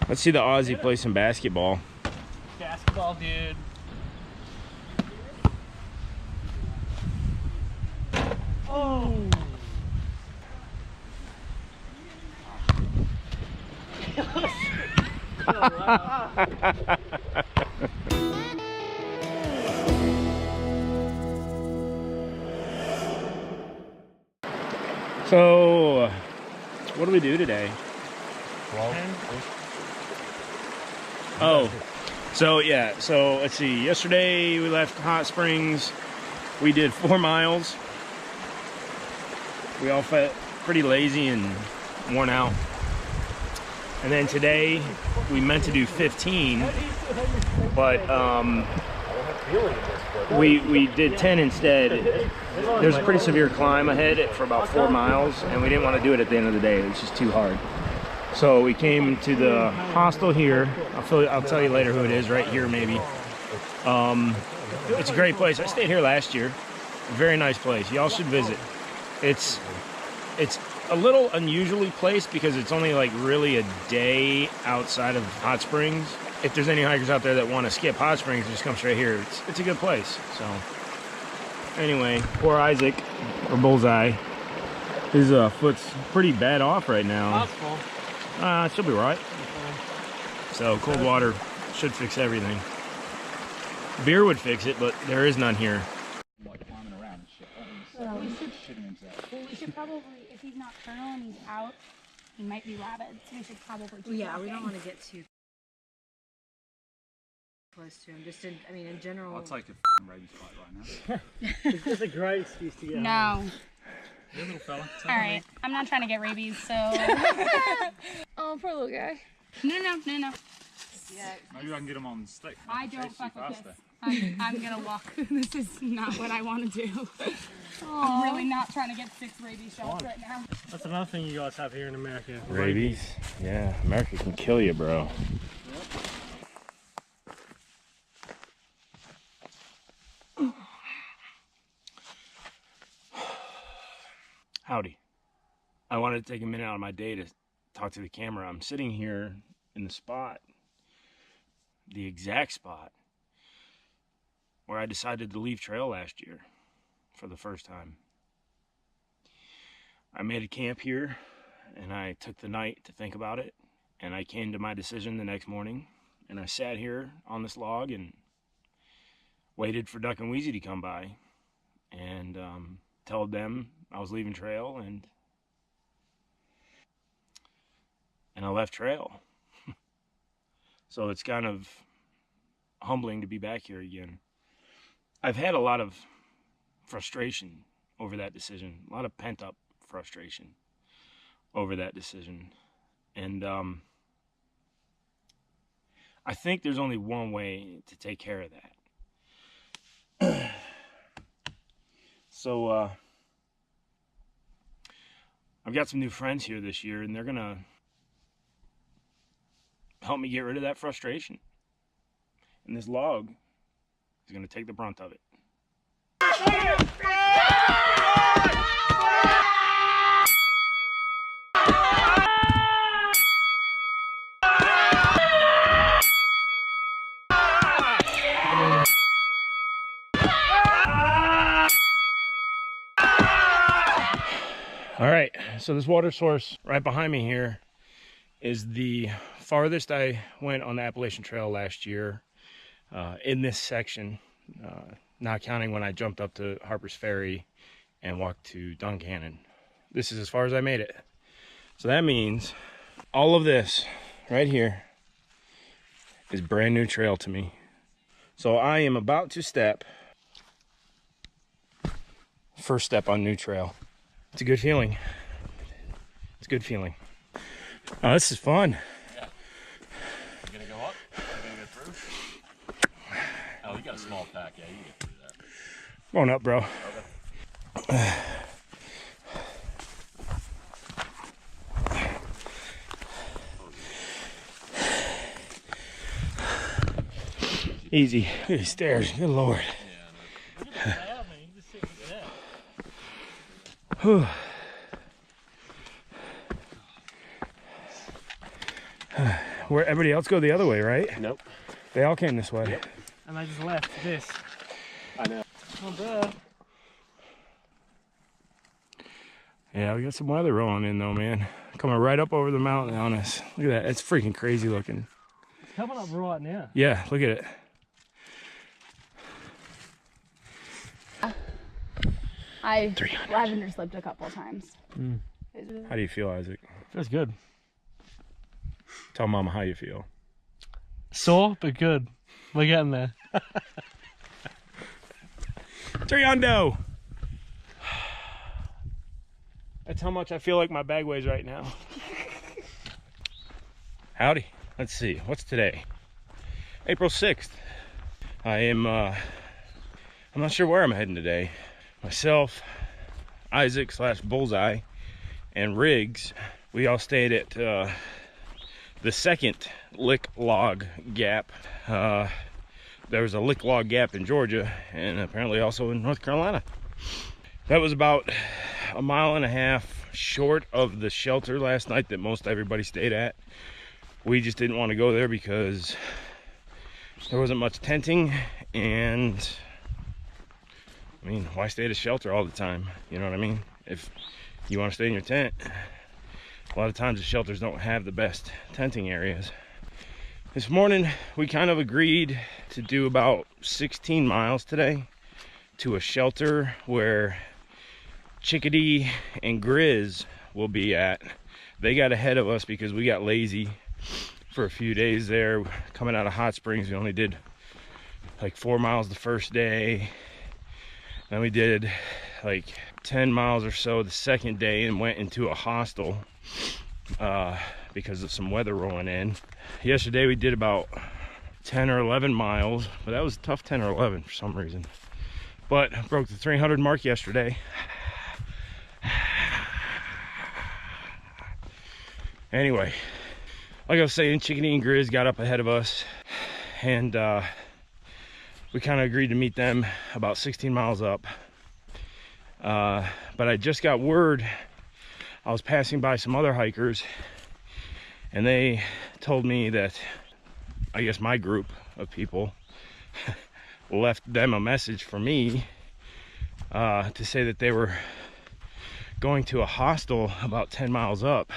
Let's see the Aussie play some basketball. Basketball, dude. Oh. So, what do we do today? Oh, so yeah, so let's see. Yesterday we left Hot Springs. We did 4 miles. We all felt pretty lazy and worn out. And then today we meant to do 15, but we did 10 instead. There's a pretty severe climb ahead for about 4 miles, and we didn't want to do it at the end of the day. It was just too hard. So we came to the hostel here. I'll tell you later who it is, right here maybe. It's a great place. I stayed here last year. Very nice place. Y'all should visit. It's a little unusually placed because it's only like really a day outside of Hot Springs. If there's any hikers out there that want to skip Hot Springs, just come straight here. It's a good place. So anyway, poor Isaac, or Bullseye, his foot's pretty bad off right now. She'll be right. So cold water should fix everything. Beer would fix it, but there is none here. We should probably, if he's not Colonel and he's out, he might be rabid. So we should probably do we don't want to get too close to him. Just in general. I'll take a rabies fight right now. It's a great excuse to get No. out. You're a little fella. Alright, I'm not trying to get rabies, so... Oh, poor little guy. No. Yeah. Maybe I can get him on stick. I don't fuck with this. I'm gonna walk. This is not what I want to do. I'm really not trying to get 6 rabies shots right now. That's another thing you guys have here in America. Rabies? Yeah, America can kill you, bro. Howdy. I wanted to take a minute out of my day to talk to the camera. I'm sitting here in the spot, the exact spot, where I decided to leave trail last year for the first time. I made a camp here and I took the night to think about it, and I came to my decision the next morning, and I sat here on this log and waited for Duck and Wheezy to come by and told them I was leaving trail, and I left trail. So it's kind of humbling to be back here again. I've had a lot of frustration over that decision, a lot of pent-up frustration over that decision. And I think there's only one way to take care of that. So I've got some new friends here this year, and they're gonna help me get rid of that frustration. And this log is gonna take the brunt of it. All right, so this water source right behind me here is the farthest I went on the Appalachian Trail last year in this section, not counting when I jumped up to Harper's Ferry and walked to Duncannon. This is as far as I made it. So that means all of this right here is brand new trail to me. So I am about to step, first step on new trail. It's a good feeling. It's a good feeling. Oh, this is fun. Yeah. You gonna go up? You gonna go through? Oh, you got a small pack. Yeah, you can get through that. Going up, bro. Okay. Easy. Look at these stairs. Good Lord. Whew. Where everybody else go the other way, right? Nope. They all came this way. Yep. And I just left this. I know. Not bad. Yeah, we got some weather rolling in though, man. Coming right up over the mountain on us. Look at that. It's freaking crazy looking. It's coming up right now. Yeah, look at it. I lavender slipped a couple times. How do you feel, Isaac? Feels good. Tell Mama how you feel. Sore, but good. We're getting there. Triando! That's how much I feel like my bag weighs right now. Howdy. Let's see. What's today? April 6th. I'm not sure where I'm heading today. Myself, Isaac / Bullseye, and Riggs, we all stayed at the second lick log gap. There was a lick log gap in Georgia and apparently also in North Carolina. That was about a mile and a half short of the shelter last night that most everybody stayed at. We just didn't want to go there because there wasn't much tenting, and I mean, why stay at a shelter all the time? You know what I mean? If you want to stay in your tent, a lot of times the shelters don't have the best tenting areas. This morning, we kind of agreed to do about 16 miles today to a shelter where Chickadee and Grizz will be at. They got ahead of us because we got lazy for a few days there. Coming out of Hot Springs, we only did like 4 miles the first day. Then we did like 10 miles or so the second day and went into a hostel because of some weather rolling in. Yesterday we did about 10 or 11 miles, but that was a tough 10 or 11 for some reason. But I broke the 300 mark yesterday. Anyway, like I was saying, Chickadee and Grizz got up ahead of us, and we kind of agreed to meet them about 16 miles up. But I just got word, I was passing by some other hikers, and they told me that, I guess my group of people left them a message for me to say that they were going to a hostel about 10 miles up.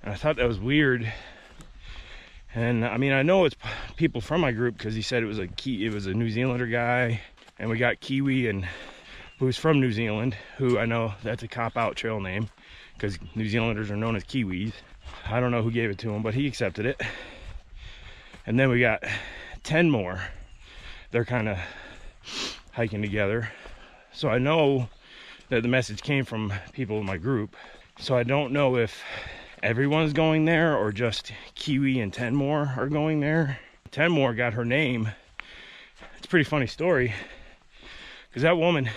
And I thought that was weird. And I mean, I know it's people from my group because he said it was a New Zealander guy, and we got Kiwi, and who's from New Zealand, who I know that's a cop-out trail name because New Zealanders are known as Kiwis. I don't know who gave it to him, but he accepted it. And then we got 10 more. They're kind of hiking together. So I know that the message came from people in my group. So I don't know if everyone's going there or just Kiwi and 10 more are going there. 10 more got her name. It's a pretty funny story because that woman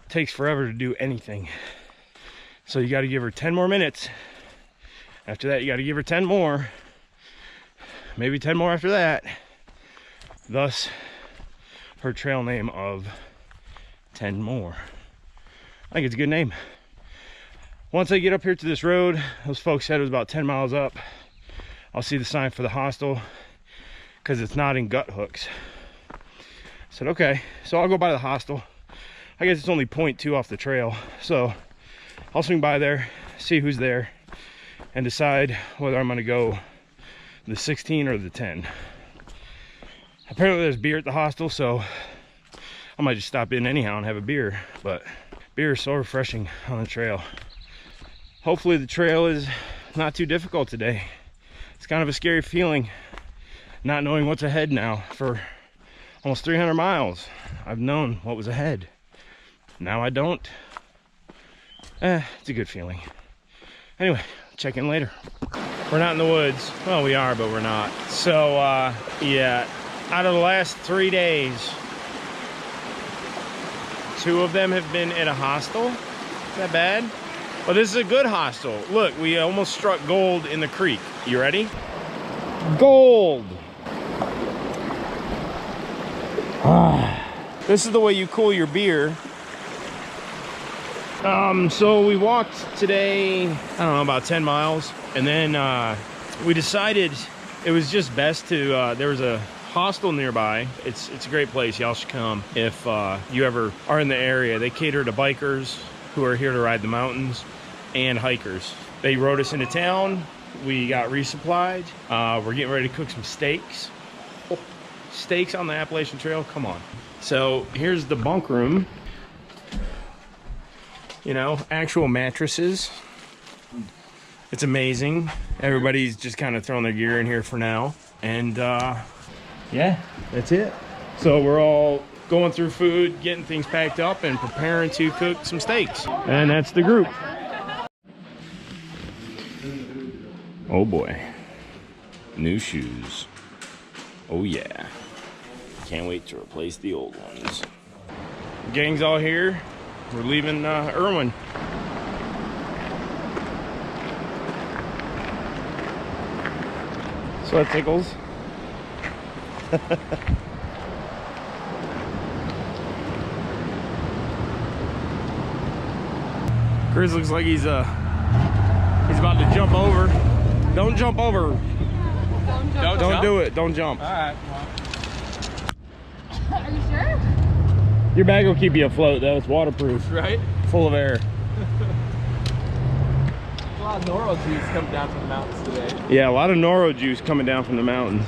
takes forever to do anything. So you got to give her 10 more minutes. After that, you got to give her 10 more. Maybe 10 more after that. Thus, her trail name of 10 more. I think it's a good name. Once I get up here to this road, those folks said it was about 10 miles up. I'll see the sign for the hostel because it's not in gut hooks. I said, okay, so I'll go by the hostel. I guess it's only 0.2 off the trail. So I'll swing by there, see who's there, and decide whether I'm gonna go the 16 or the 10. Apparently there's beer at the hostel, so I might just stop in anyhow and have a beer. But beer is so refreshing on the trail. Hopefully the trail is not too difficult today. It's kind of a scary feeling not knowing what's ahead now. For almost 300 miles, I've known what was ahead. Now I don't. It's a good feeling. Anyway, check in later. We're not in the woods. Well, we are, but we're not. So, yeah, out of the last 3 days, 2 of them have been at a hostel. Is that bad? Well, this is a good hostel. Look, we almost struck gold in the creek. You ready? Gold! This is the way you cool your beer. So we walked today, I don't know, about 10 miles. And then we decided it was just best to, there was a hostel nearby. It's a great place. Y'all should come if you ever are in the area. They cater to bikers who are here to ride the mountains and hikers. They rode us into town. We got resupplied. We're getting ready to cook some steaks. Oh, steaks on the Appalachian Trail, come on. So here's the bunk room. You know, actual mattresses. It's amazing. Everybody's just kind of throwing their gear in here for now. And yeah, that's it. So we're all going through food, getting things packed up, and preparing to cook some steaks. And that's the group. Oh boy. New shoes. Oh yeah. Can't wait to replace the old ones. Gang's all here. We're leaving Irwin. Sweat tickles. Chris looks like he's about to jump over. Don't jump over. Don't do it. Don't jump. All right. Are you sure? Your bag will keep you afloat though. It's waterproof. Right? Full of air. A lot of Noro juice coming down from the mountains today. Yeah, a lot of Noro juice coming down from the mountains.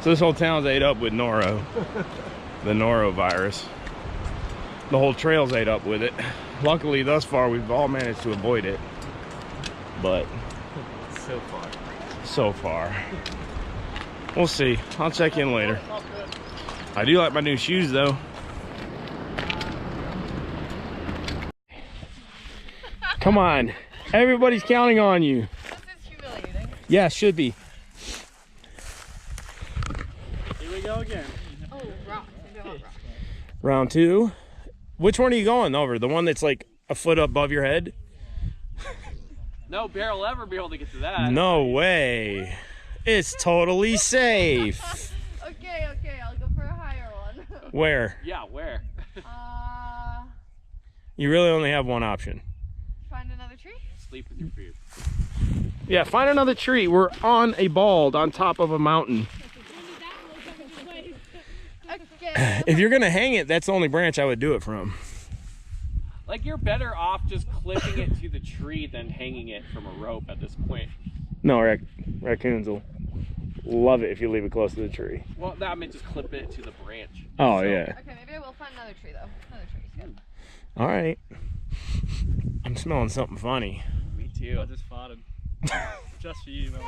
So this whole town's ate up with Noro. The norovirus. The whole trail's ate up with it. Luckily, thus far, we've all managed to avoid it. But so far. We'll see. I'll check in later. I do like my new shoes though. Come on. Everybody's counting on you. This is humiliating. Yeah, should be. Here we go again. Oh, rock. Maybe I want rock. Round two. Which one are you going over? The one that's like a foot above your head? No bear will ever be able to get to that. No way. It's totally safe. Okay, I'll go for a higher one. Where? Yeah, where? You really only have one option. Find another tree? Sleep with your food. Yeah, find another tree. We're on a bald on top of a mountain. Okay. If you're gonna hang it, that's the only branch I would do it from. Like, you're better off just clipping it to the tree than hanging it from a rope at this point. No, raccoons will love it if you leave it close to the tree. Well, I meant just clip it to the branch. Oh, yeah. Okay, maybe I will find another tree though. Another tree's good. All right. I'm smelling something funny. Me too. I just farted. Just for you, man.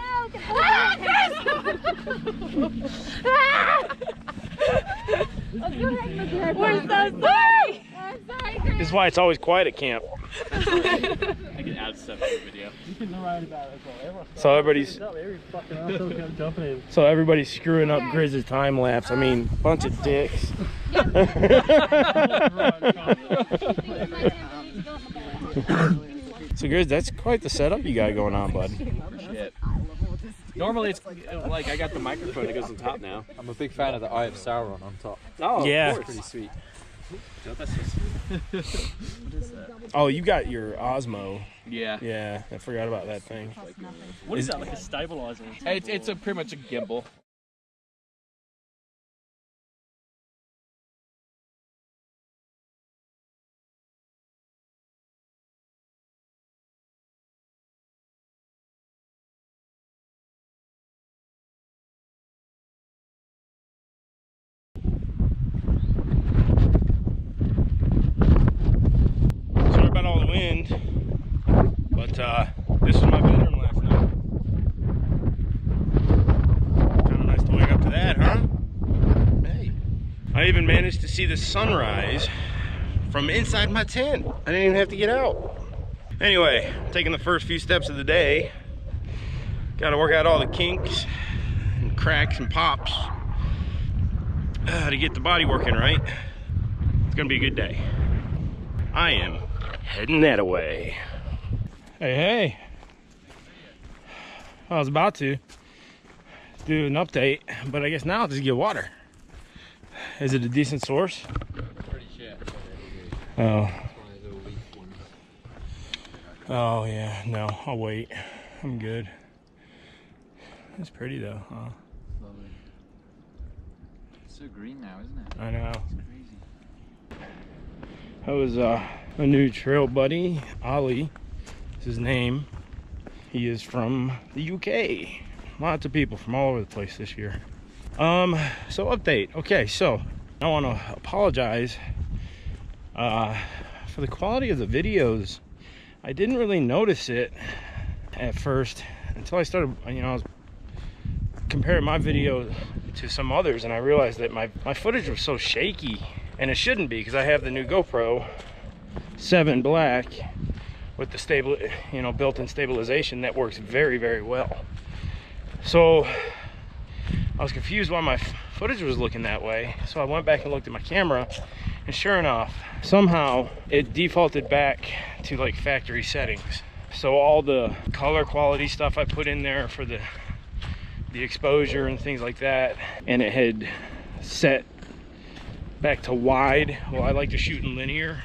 We're so sorry. I'm sorry. This is why it's always quiet at camp. I can add stuff to the video. You can write about it as well. So everybody's Every fucking asshole kept jumping in. So everybody's screwing up Grizz's time lapse. I mean, bunch of dicks. So Grizz, that's quite the setup you got going on, bud. Shit. Normally it's like I got the microphone that goes on top now. I'm a big fan of the Eye of Sauron on top. Oh, Yeah. of course. Pretty sweet. Oh, you got your Osmo. Yeah. Yeah, I forgot about that thing. What is that, like a stabilizer? It's a pretty much a gimbal. Sorry about all the wind, but this was my bedroom last night. Kind of nice to wake up to that, huh? Hey. I even managed to see the sunrise from inside my tent. I didn't even have to get out. Anyway, taking the first few steps of the day. Got to work out all the kinks and cracks and pops to get the body working right. It's gonna be a good day. I am heading that away. Hey, hey. I was about to do an update, but I guess now I'll just get water. Is it a decent source? Pretty shit. Oh. Oh yeah, no, I'll wait. I'm good. It's pretty though, huh? Lovely. It's so green now, isn't it? I know. It's crazy. That was a new trail buddy, Ollie. Is his name. He is from the UK. Lots of people from all over the place this year. So update. Okay, so I want to apologize for the quality of the videos. I didn't really notice it at first until I started, you know, I was comparing my video to some others, and I realized that my footage was so shaky, and it shouldn't be because I have the new GoPro 7 Black with the built-in stabilization that works very, very well. So I was confused why my footage was looking that way, so I went back and looked at my camera, and sure enough, somehow it defaulted back to like factory settings. So all the color quality stuff I put in there for the exposure and things like that, and it had set back to wide. Well, I like to shoot in linear,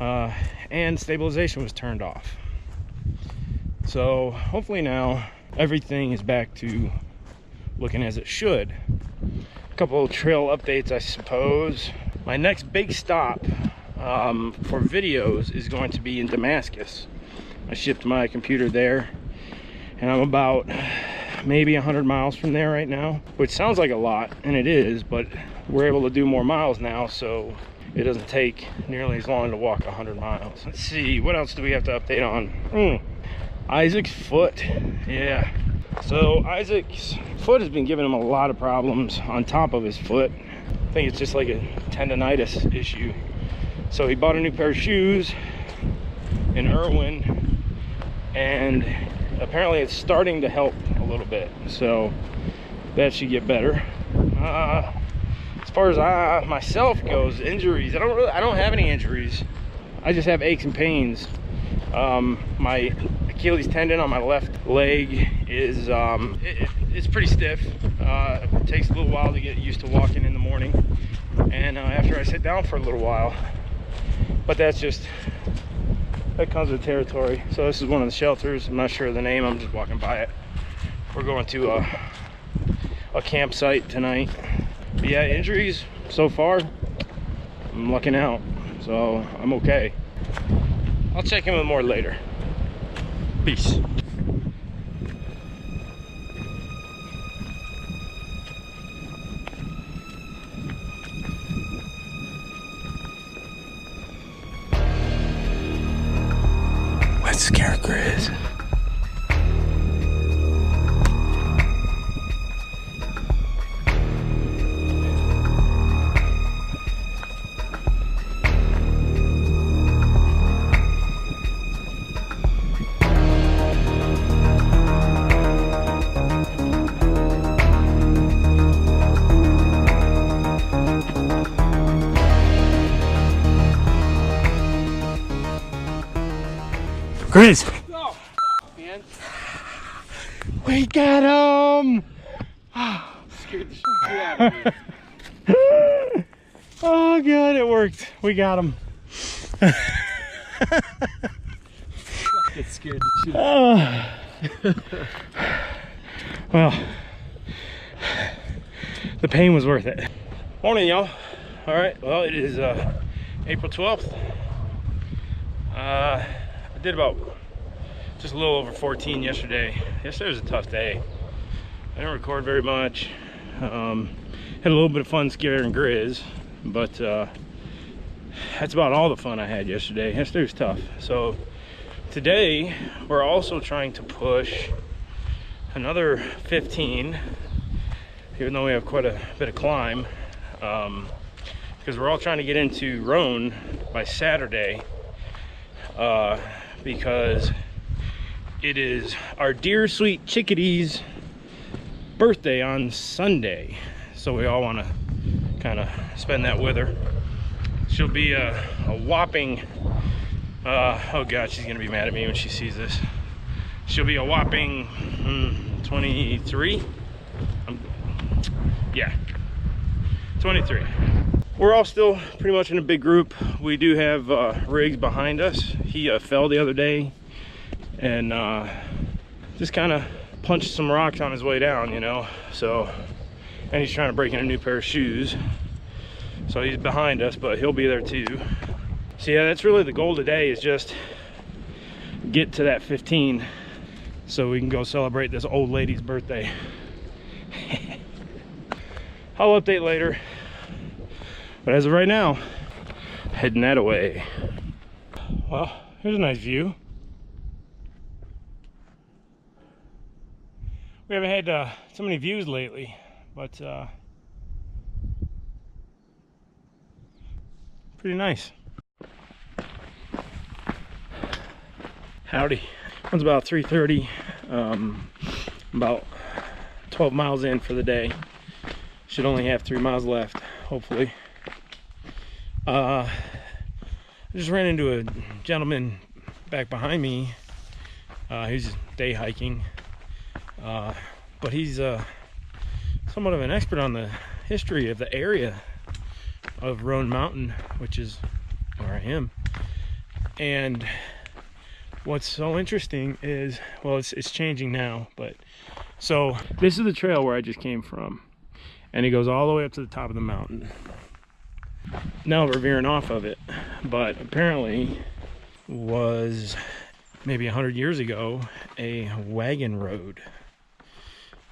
and stabilization was turned off. So hopefully now everything is back to looking as it should. A couple of trail updates, I suppose. My next big stop for videos is going to be in Damascus. I shipped my computer there, and I'm about maybe 100 miles from there right now, which sounds like a lot, and it is, but we're able to do more miles now, so it doesn't take nearly as long to walk 100 miles. Let's see, what else do we have to update on? Isaac's foot. Yeah, so Isaac's foot has been giving him a lot of problems on top of his foot. I think it's just like a tendonitis issue. So he bought a new pair of shoes in Irwin, and apparently it's starting to help a little bit, so that should get better. As far as myself goes, injuries, I don't have any injuries. I just have aches and pains. My Achilles tendon on my left leg is it's pretty stiff. It takes a little while to get used to walking in the morning, and after I sit down for a little while, but that comes with territory. So this is one of the shelters. I'm not sure of the name, I'm just walking by it. We're going to a campsite tonight. But yeah, injuries so far, I'm lucking out, so I'm okay. I'll check in with more later. Peace. Let's scare Grizz. Grizz! Oh, man. We got him! Scared the shit out of me. Oh god, it worked. We got him. Get scared the shit out of me. Well, the pain was worth it. Morning, y'all. All right, well, it is April 12th. I did about just a little over 14 yesterday. Yesterday was a tough day. I didn't record very much. Had a little bit of fun scaring Grizz, but that's about all the fun I had yesterday. Yesterday was tough. So today we're also trying to push another 15, even though we have quite a bit of climb, because we're all trying to get into Roan by Saturday, because it is our dear sweet chickadee's birthday on Sunday, so we all want to kind of spend that with her. She'll be a whopping oh god, she's gonna be mad at me when she sees this. She'll be a whopping 23. Yeah, 23. We're all still pretty much in a big group. We do have Riggs behind us. He fell the other day and just kind of punched some rocks on his way down, you know. So, and he's trying to break in a new pair of shoes. So he's behind us, but he'll be there too. So yeah, that's really the goal today, is just get to that 15 so we can go celebrate this old lady's birthday. I'll update later. But as of right now, heading that away. Well, here's a nice view. We haven't had so many views lately, but pretty nice. Howdy. It's about 3:30. About 12 miles in for the day. Should only have 3 miles left, hopefully. I just ran into a gentleman back behind me. He's day hiking, but he's somewhat of an expert on the history of the area of Roan Mountain, which is where I am. And what's so interesting is, well, it's changing now, but so this is the trail where I just came from, and it goes all the way up to the top of the mountain. Now we're veering off of it, but apparently was maybe 100 years ago a wagon road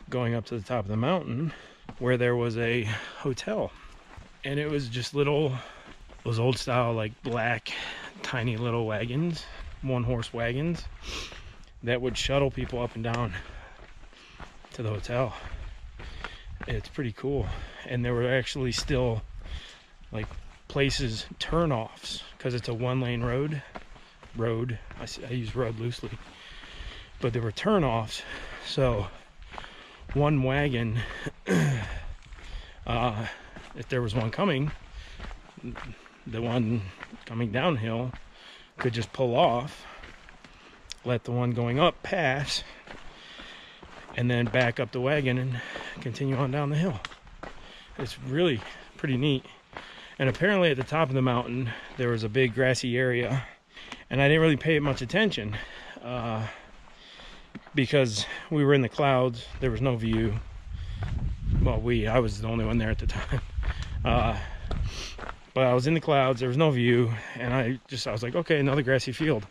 going up to the top of the mountain where there was a hotel, and it was just little, those old style like black tiny little wagons, 1-horse wagons that would shuttle people up and down to the hotel. It's pretty cool. And there were actually still like places, turn-offs, because it's a 1-lane road. I use road loosely, but there were turn-offs, so one wagon, if there was one coming, the one coming downhill could just pull off, let the one going up pass, and then back up the wagon and continue on down the hill. It's really pretty neat. And apparently at the top of the mountain there was a big grassy area, and I didn't really pay much attention because we were in the clouds. There was no view. Well, I was the only one there at the time. But I was in the clouds, there was no view, and I was like, okay, another grassy field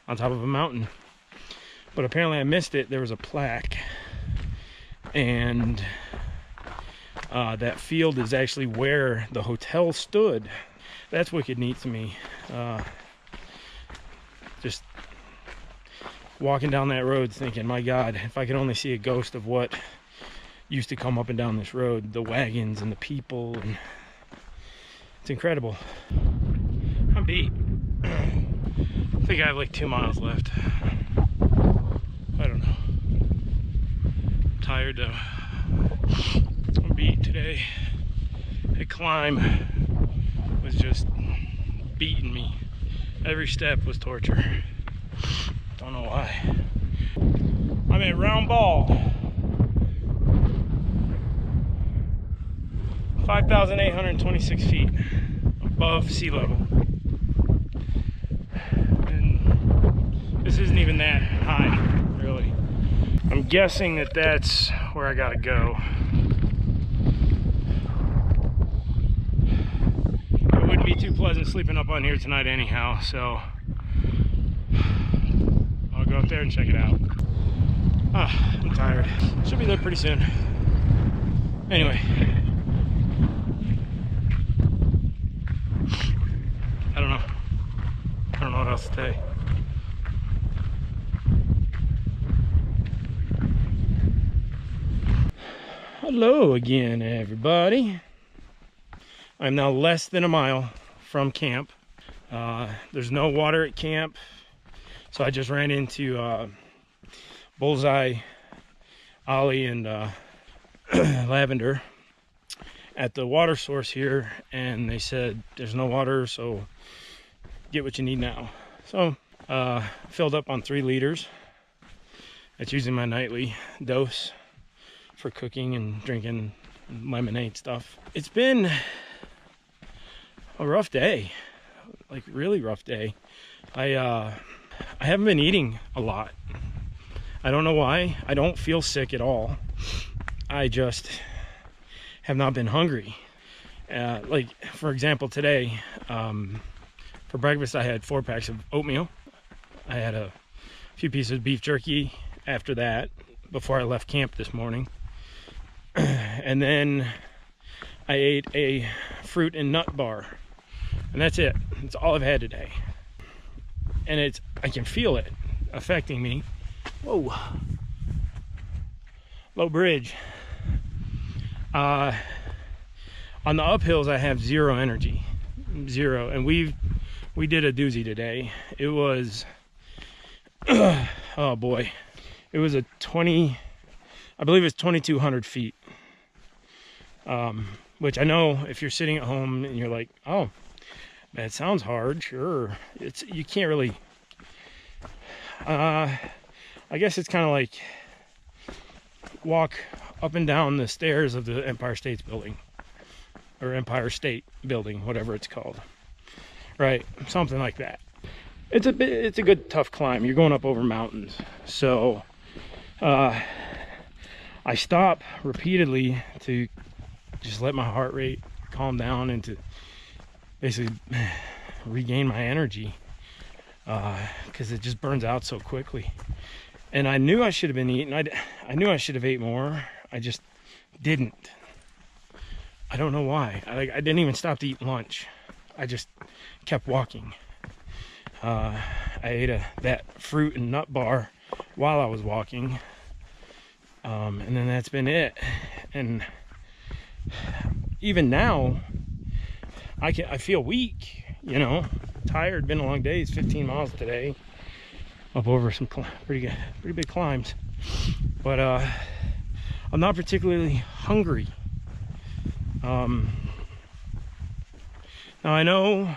on top of a mountain. But apparently I missed it. There was a plaque, and that field is actually where the hotel stood. That's wicked neat to me. Just walking down that road thinking, my God, if I could only see a ghost of what used to come up and down this road, the wagons and the people, and it's incredible. I'm beat. I think I have like 2 miles left. I don't know. I'm tired though. I'm beat today. The climb was just beating me. Every step was torture. Don't know why. I'm at Round Ball. 5,826 feet above sea level. And this isn't even that high, really. I'm guessing that that's where I gotta go. It wouldn't be too pleasant sleeping up on here tonight anyhow, so I'll go up there and check it out. I'm tired. Should be there pretty soon. Anyway. I don't know what else to say. Hello again, everybody. I'm now less than a mile from camp. There's no water at camp, so I just ran into Bullseye, Ollie, and Lavender at the water source here, and they said there's no water, so get what you need now. So filled up on 3 liters. That's usually my nightly dose for cooking and drinking lemonade stuff. It's been a rough day, like really rough day. I haven't been eating a lot. I don't know why. I don't feel sick at all. I just have not been hungry. Like, for example, today, for breakfast, I had 4 packs of oatmeal. I had a few pieces of beef jerky after that, before I left camp this morning. And then I ate a fruit and nut bar. And that's it. That's all I've had today. And I can feel it affecting me. Whoa. Low bridge. On the uphills, I have 0 energy. 0. And we did a doozy today. It was, oh boy. It was I believe it's 2,200 feet. Which I know if you're sitting at home and you're like, oh, that sounds hard. Sure. You can't really, I guess it's kind of like walk up and down the stairs of the Empire State Building, or Empire State Building, whatever it's called. Right. Something like that. It's a good tough climb. You're going up over mountains. So, I stop repeatedly to just let my heart rate calm down and to basically regain my energy, because it just burns out so quickly. And I knew I should have been eating. I knew I should have ate more. I just didn't. I don't know why. I didn't even stop to eat lunch. I just kept walking. I ate that fruit and nut bar while I was walking. And then that's been it. And even now, I feel weak, you know, tired. Been a long day. It's 15 miles today, up over some pretty big climbs. But I'm not particularly hungry. Now I know,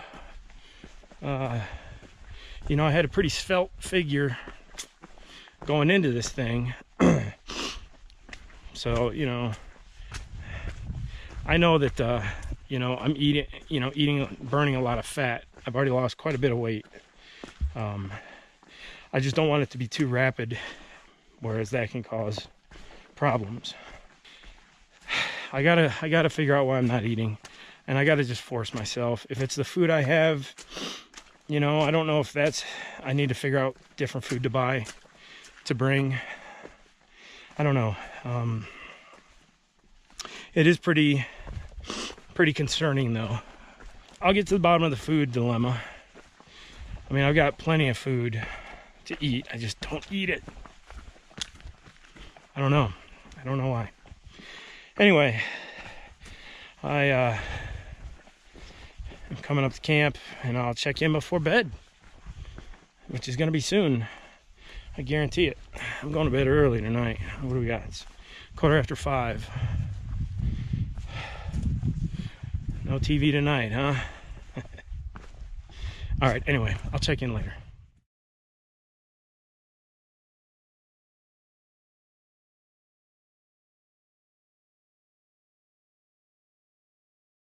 you know, I had a pretty svelte figure going into this thing. So, you know, I know that, you know, I'm burning a lot of fat. I've already lost quite a bit of weight. I just don't want it to be too rapid, whereas that can cause problems. I gotta figure out why I'm not eating, and I gotta just force myself. If it's the food I have, you know, I don't know if I need to figure out different food to buy, to bring. I don't know. It is pretty concerning though. I'll get to the bottom of the food dilemma. I mean, I've got plenty of food to eat. I just don't eat it. I don't know why. Anyway, I'm coming up to camp, and I'll check in before bed, which is gonna be soon. I guarantee it. I'm going to bed early tonight. What do we got? It's 5:15. No TV tonight, huh? All right, anyway, I'll check in later.